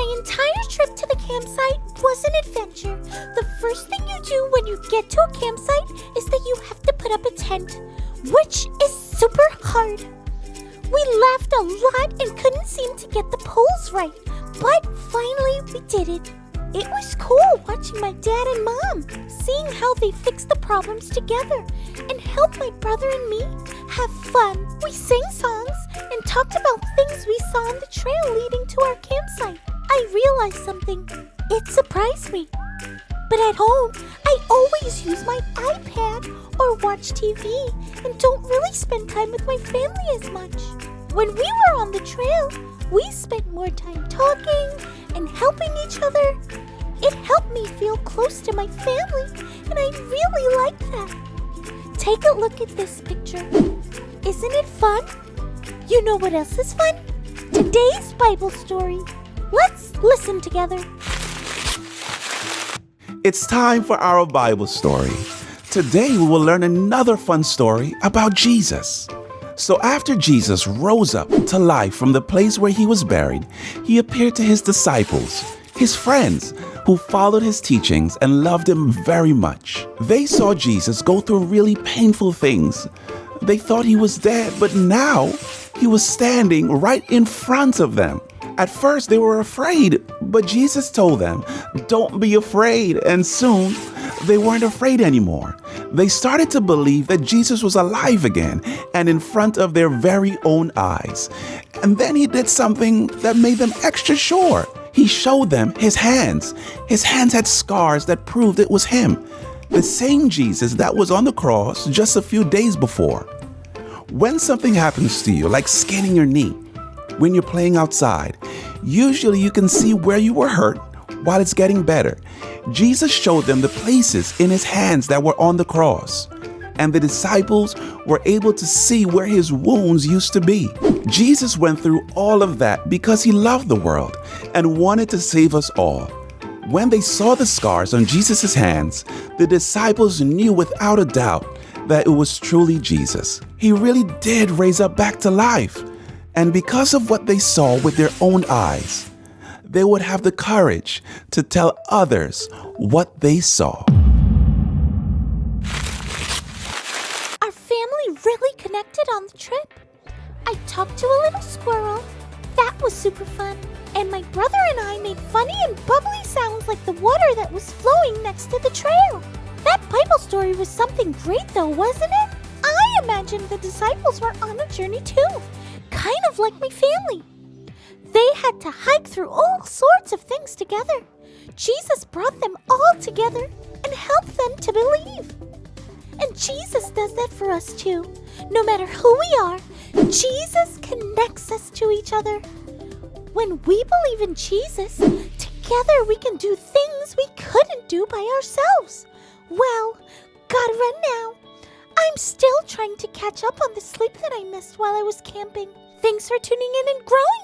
My entire trip to the campsite was an adventure. The first thing you do when you get to a campsite is that you have to put up a tent, which is super hard. We laughed a lot and couldn't seem to get the poles right, but finally we did it. It was cool watching my dad and mom, seeing how they fixed the problems together and helped my brother and me have fun. We sang songs and talked about things we saw on the trail leading to our campsite. I realized something. It surprised me. But at home, I always use my iPad or watch TV and don't really spend time with my family as much. When we were on the trail, we spent more time talking and helping each other. It helped me feel close to my family, and I really like that. Take a look at this picture. Isn't it fun? You know what else is fun? Today's Bible story. Let's listen together. It's time for our Bible story. Today we will learn another fun story about Jesus. So after Jesus rose up to life from the place where he was buried, he appeared to his disciples, his friends, who followed his teachings and loved him very much. They saw Jesus go through really painful things. They thought he was dead, but now he was standing right in front of them. At first they were afraid, but Jesus told them, "Don't be afraid," and soon they weren't afraid anymore. They started to believe that Jesus was alive again and in front of their very own eyes. And then he did something that made them extra sure. He showed them his hands. His hands had scars that proved it was him, the same Jesus that was on the cross just a few days before. When something happens to you, like skinning your knee, when you're playing outside, usually you can see where you were hurt while it's getting better. Jesus showed them the places in his hands that were on the cross, and the disciples were able to see where his wounds used to be. Jesus went through all of that because he loved the world and wanted to save us all. When they saw the scars on Jesus' hands, the disciples knew without a doubt that it was truly Jesus. He really did raise up back to life. And because of what they saw with their own eyes, they would have the courage to tell others what they saw. Our family really connected on the trip. I talked to a little squirrel. That was super fun. And my brother and I made funny and bubbly sounds like the water that was flowing next to the trail. That Bible story was something great though, wasn't it? I imagined the disciples were on a journey too, kind of like my family. They had to hike through all sorts of things together. Jesus brought them all together and helped them to believe. And Jesus does that for us too. No matter who we are, Jesus connects us to each other. When we believe in Jesus, together we can do things we couldn't do by ourselves. Well, gotta run now. I'm still trying to catch up on the sleep that I missed while I was camping. Thanks for tuning in and growing